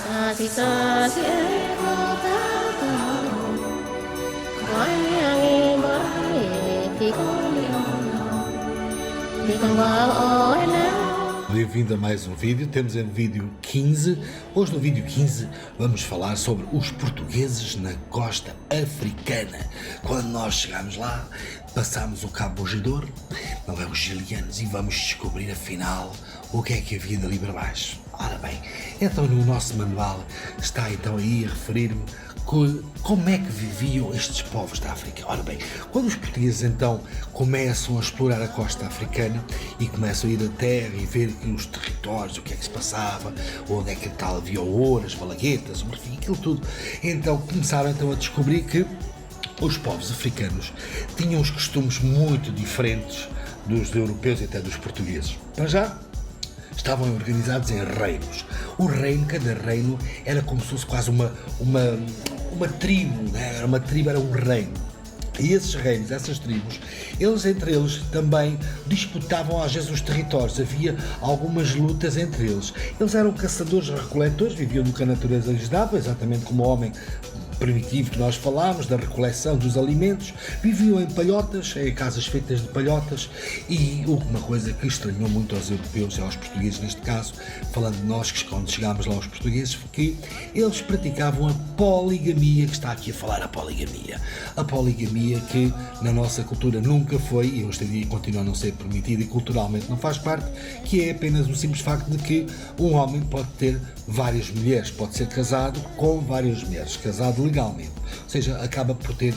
아직까지 못하고 고향이 멀리 비공과 오해는. Bem-vindo a mais um vídeo, temos em vídeo 15. Hoje no vídeo 15 vamos falar sobre os portugueses na costa africana. Quando nós chegamos lá, passamos o Cabo Bugidor, não é, os gilianos, e vamos descobrir afinal o que é que havia dali para baixo. Ora bem, então no nosso manual está então aí a referir-me como é que viviam estes povos da África. Ora bem, quando os portugueses então começam a explorar a costa africana e começam a ir à terra e ver os territórios, o que é que se passava, onde é que tal havia o ouro, as malaguetas, enfim, aquilo tudo, então começaram então a descobrir que os povos africanos tinham os costumes muito diferentes dos europeus e até dos portugueses. Para já, estavam organizados em reinos. O reino, cada reino, era como se fosse quase uma tribo, né? Era uma tribo, era um reino. E esses reinos, essas tribos, eles entre eles também disputavam às vezes os territórios, havia algumas lutas entre eles. Eles eram caçadores-recoletores, viviam no que a natureza lhes dava, exatamente como o homem primitivo que nós falámos, da recoleção dos alimentos, viviam em palhotas, em casas feitas de palhotas, e uma coisa que estranhou muito aos europeus e aos portugueses neste caso, falando de nós que quando chegámos lá aos portugueses, foi que eles praticavam a poligamia, que está aqui a falar a poligamia que na nossa cultura nunca foi, e hoje em dia continua a não ser permitida e culturalmente não faz parte, que é apenas o simples facto de que um homem pode ter várias mulheres, pode ser casado com várias mulheres, casado legalmente, ou seja, acaba por ter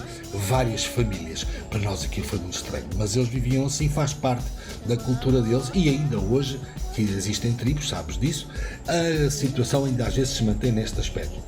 várias famílias. Para nós aquilo foi muito estranho, mas eles viviam assim, faz parte da cultura deles, e ainda hoje, que existem tribos, sabes disso, a situação ainda às vezes se mantém neste aspecto.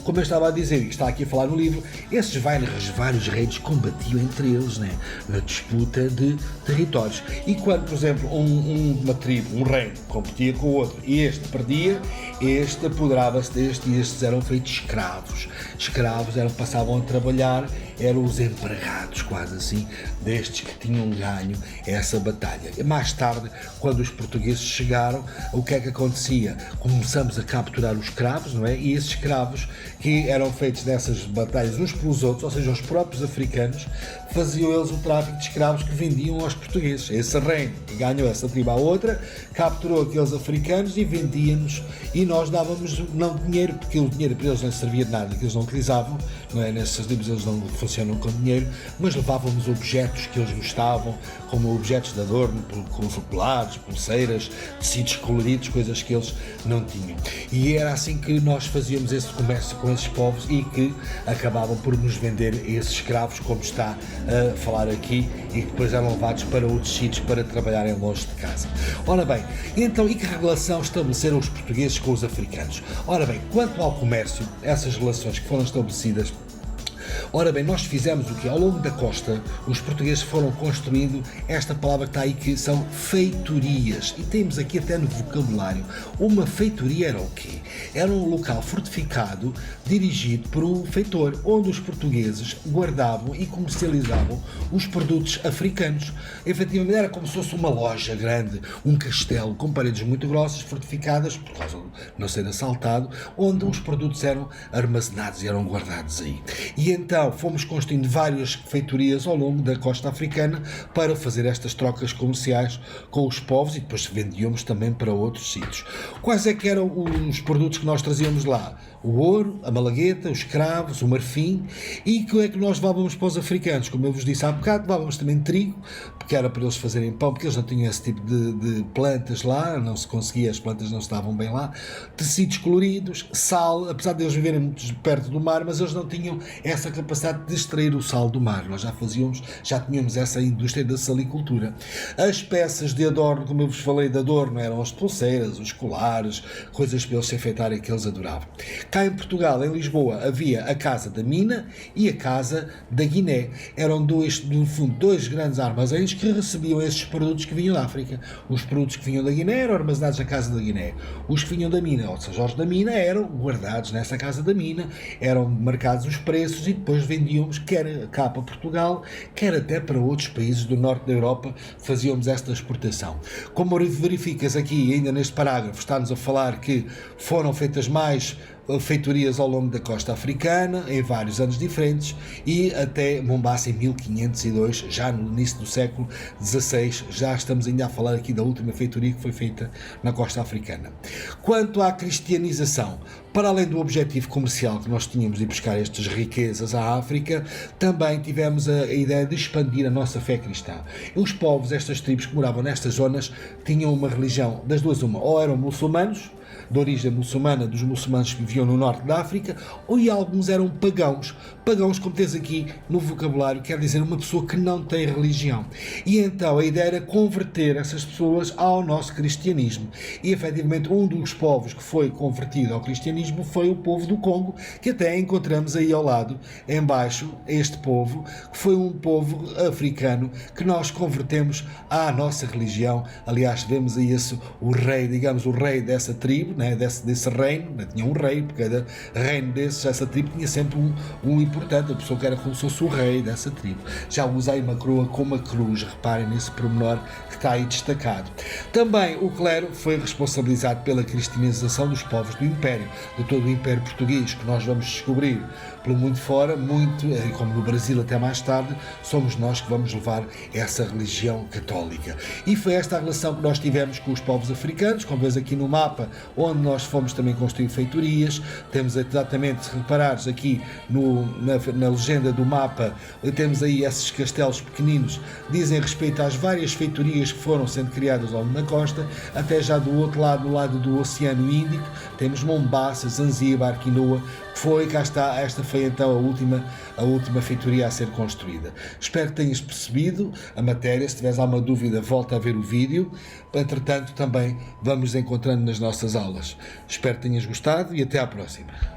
Como eu estava a dizer, e que está aqui a falar no livro, esses vários reinos combatiam entre eles, né, na disputa de territórios. E quando, por exemplo, uma tribo, um reino, competia com o outro e este perdia, este apoderava-se deste e estes eram feitos escravos. Escravos passavam a trabalhar, eram os empregados, quase assim, destes que tinham ganho essa batalha. E mais tarde, quando os portugueses chegaram, o que é que acontecia? Começamos a capturar os escravos, não é? E esses escravos que eram feitos dessas batalhas uns pelos outros, ou seja, os próprios africanos, faziam eles o tráfico de escravos que vendiam aos portugueses. Esse reino que ganhou essa tribo à outra, capturou aqueles africanos e vendia-nos, e nós dávamos não dinheiro, porque o dinheiro para eles não servia de nada, que eles não utilizavam, não é? Nessas tribos eles não funcionam com dinheiro, mas levávamos objetos que eles gostavam, como objetos de adorno, como colares, pulseiras, tecidos coloridos, coisas que eles não tinham. E era assim que nós fazíamos esse comércio com esses povos e que acabavam por nos vender esses escravos, como está a falar aqui, e que depois eram levados para outros sítios para trabalharem longe de casa. Ora bem, então, e que relação estabeleceram os portugueses com os africanos? Ora bem, quanto ao comércio, essas relações que foram estabelecidas, ora bem, nós fizemos o que? Ao longo da costa, os portugueses foram construindo esta palavra que está aí, que são feitorias. E temos aqui até no vocabulário, uma feitoria era o quê? Era um local fortificado, dirigido por um feitor, onde os portugueses guardavam e comercializavam os produtos africanos. Efetivamente era como se fosse uma loja grande, um castelo com paredes muito grossas, fortificadas, por causa de não ser assaltado, onde os produtos eram armazenados e eram guardados aí. E então fomos construindo várias feitorias ao longo da costa africana para fazer estas trocas comerciais com os povos, e depois vendíamos também para outros sítios. Quais é que eram os produtos que nós trazíamos lá? O ouro, a malagueta, os escravos, o marfim. E o que é que nós levávamos para os africanos? Como eu vos disse há bocado, levávamos também trigo, porque era para eles fazerem pão, porque eles não tinham esse tipo de plantas lá, não se conseguia, as plantas não estavam bem lá. Tecidos coloridos, sal, apesar de eles viverem muito perto do mar, mas eles não tinham essa capacidade de extrair o sal do mar. Nós já tínhamos essa indústria da salicultura. As peças de adorno, como eu vos falei de adorno, eram as pulseiras, os colares, coisas para eles se enfeitarem que eles adoravam. Cá em Portugal, em Lisboa, havia a Casa da Mina e a Casa da Guiné. Eram dois grandes armazéns que recebiam esses produtos que vinham da África. Os produtos que vinham da Guiné eram armazenados na Casa da Guiné. Os que vinham da Mina, ou de São Jorge da Mina, eram guardados nessa Casa da Mina, eram marcados os preços e depois vendíamos, quer cá para Portugal, quer até para outros países do norte da Europa, fazíamos esta exportação. Como verificas aqui, ainda neste parágrafo, está-nos a falar que foram feitas mais feitorias ao longo da costa africana, em vários anos diferentes, e até Mombasa em 1502, já no início do século XVI, já estamos ainda a falar aqui da última feitoria que foi feita na costa africana. Quanto à cristianização, para além do objetivo comercial que nós tínhamos de buscar estas riquezas à África, também tivemos a ideia de expandir a nossa fé cristã. E os povos, estas tribos que moravam nestas zonas, tinham uma religião das duas uma, ou eram muçulmanos, de origem muçulmana, dos muçulmanos que viviam no norte da África, ou alguns eram pagãos. Pagãos, como tens aqui no vocabulário, quer dizer uma pessoa que não tem religião. E então a ideia era converter essas pessoas ao nosso cristianismo. E efetivamente um dos povos que foi convertido ao cristianismo foi o povo do Congo, que até encontramos aí ao lado, embaixo, este povo, que foi um povo africano que nós convertemos à nossa religião. Aliás, vemos aí o rei, digamos, o rei dessa tribo, né, desse reino, né, tinha um rei, porque cada reino desses, essa tribo tinha sempre um importante, a pessoa que era como se fosse o rei dessa tribo. Já usei uma coroa com uma cruz, reparem nesse pormenor que está aí destacado. Também o clero foi responsabilizado pela cristianização dos povos do Império, de todo o Império Português, que nós vamos descobrir pelo mundo fora, muito, como no Brasil até mais tarde, somos nós que vamos levar essa religião católica. E foi esta a relação que nós tivemos com os povos africanos, como vês aqui no mapa, onde nós fomos também construir feitorias. Temos exatamente, se reparares aqui na legenda do mapa, temos aí esses castelos pequeninos, dizem respeito às várias feitorias que foram sendo criadas ao longo da costa, até já do outro lado, no lado do Oceano Índico, temos Mombasa, Zanzíbar, Quinoa, cá está, esta foi então a última feitoria a ser construída. Espero que tenhas percebido a matéria. Se tiveres alguma dúvida, volta a ver o vídeo. Entretanto, também vamos encontrando nas nossas aulas. Espero que tenhas gostado e até à próxima.